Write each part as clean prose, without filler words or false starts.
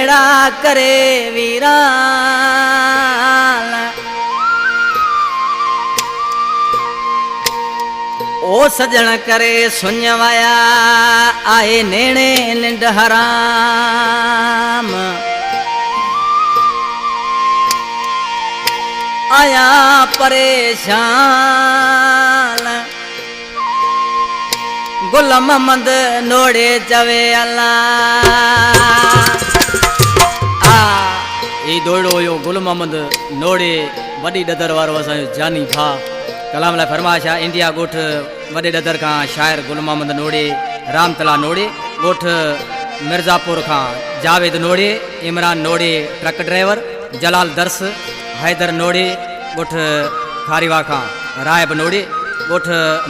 नेड़ा करे वीरा ओ सजन करे सुन्यवाया आए नेणे लिंड हराम आया परेशान गुल मोहम्मद नोड़े चवे अल्लाह ई दोड़ो यो गुल मोहम्मद नोड़े वडी डदर वारो असांजो जानी भा कलाम ला फरमाइश आहे इंडिया गोठ वडे डदर का शायर गुल मोहम्मद नोड़े रामतला नोड़े गोठ मिर्जापुर का जावेद नोड़े इमरान नोड़े ट्रक ड्राइवर जलाल दर्स हैदर नोड़े गोठ खारीवा का रायब नोड़े गोठ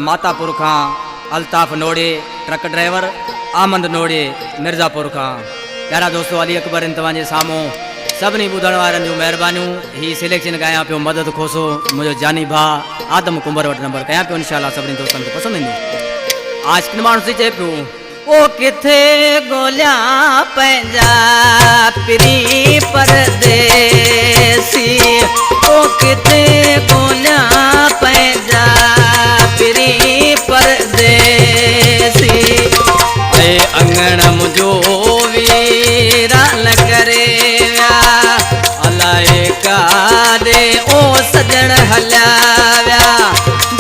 मातापुर का अल्ताफ नोड़े ट्रक ड्राइवर आमंद नोड़े मिर्जापुर का प्यारा दोस्तों अली अकबर इन तव्हांजे साम्हूं सभिनी ॿुधण वारनि जूं महिरबानियूं ही सिलेक्शन कयां पियो मदद खोसो मुंहिंजो जानी भा आदम कुंबर वटि नंबर कयां पियो इंशाअल्लाह सभिनी दोस्तनि खे पसंदि ईंदो आज किन माण्हू थी चए पियो ओ किथे ॻोल्हियां पंहिंजा पिरी परदेसी ओ किथे ॻोल्हियां पंहिंजा पिरी परदेसी ऐ अंगण मुंहिंजो वीरान करे विया अलाए काॾे ओ सजण हलिया विया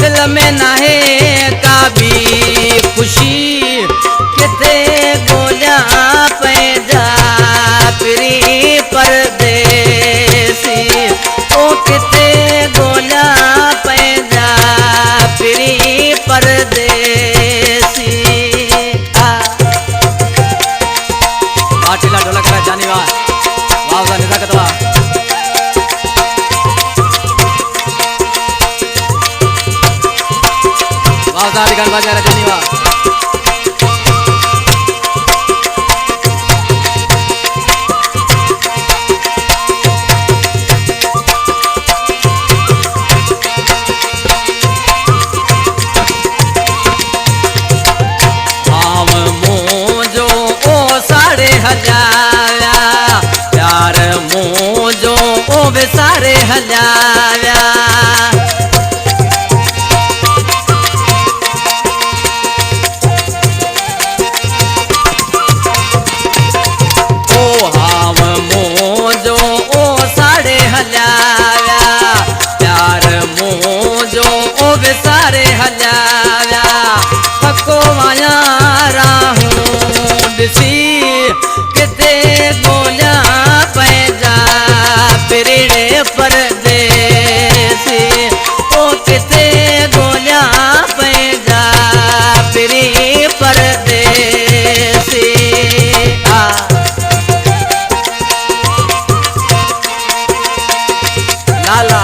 दिल में नाहे का बि ख़ुशी किथे ॻोल्हियां पंहिंजा पिरी परदेसी ओ किथे ॻोल्हियां पंहिंजा पिरी परदेसी ढोला ढोला करा जानी वाह वाह वाह निजाकत वाह वाह दादी गान बाजा रहा जानी वाह प्यार मोजो ओ बेसारे हलाया ओ हाव मोजो ओ साड़े हलाया प्यार मोजो ओ बेसारे हलाया पको वाया राहूं ॾिसी किथे ॻोल्हियां पंहिंजा पिरीड़े परदेसी ओ किथे ॻोल्हियां पंहिंजा पिरी परदेसी लाला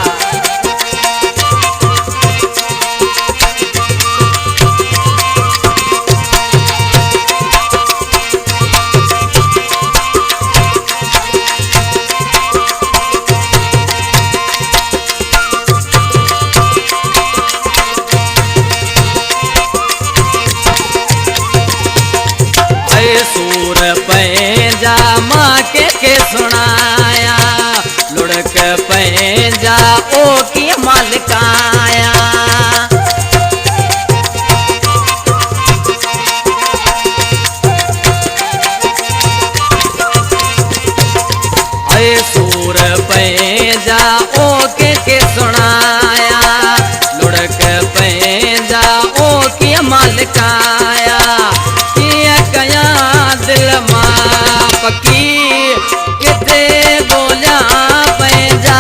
सूर पंहिंजा मां के सुनाया लुड़क पंहिंजा ओ कीअं मालिकाया सूर पंहिंजा ओ के सुनाया लुड़क पंहिंजा ओ कीअं मालिकाया दिल मां पकी किथे ॻोल्हियां पंहिंजा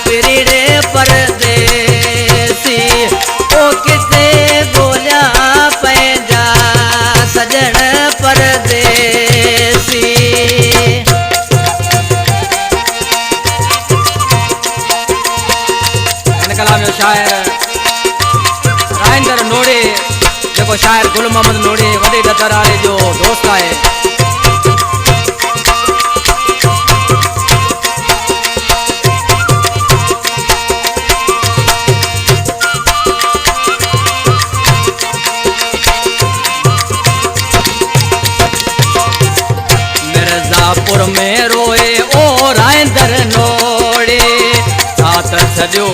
पिरीड़े परदेसी ओ किथे ॻोल्हियां पंहिंजा सजण परदेसी हिन कलाम जो शायर राइंदर नोड़े जेको शायर गुल मोहम्मद नोड़े वॾे डदर वारे जो दोस्त आहे मिर्जा मिर्जापुर में रोए ओ राइंदर नोड़े साथ छॾियो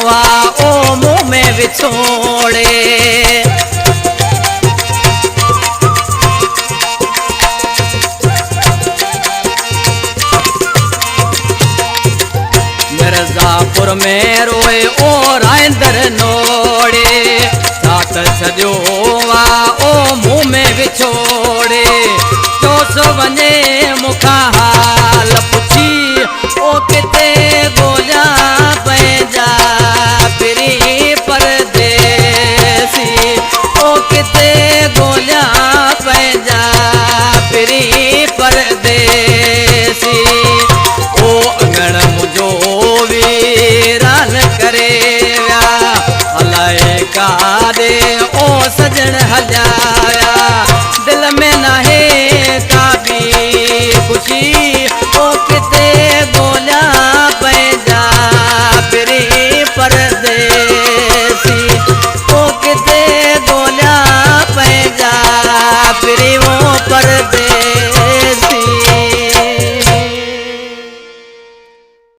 आ ओ मुंह में विछोड़े मिर्जापुर में रोए ओ राइंदर नोड़े साथ छॾियो आ ओ मुंह में विछोड़े जो सो वञे मूंखां हाल पुछी ओ किथे ॻोल्हियां पंहिंजा पिरी परदेसी ओ किथे ॻोल्हियां पंहिंजा पिरी परदेसी ओ अङण मुंहिंजो वीरान करे विया अलाए काॾे ओ सजण हलिया विया दिल में नाहे का बि ख़ुशी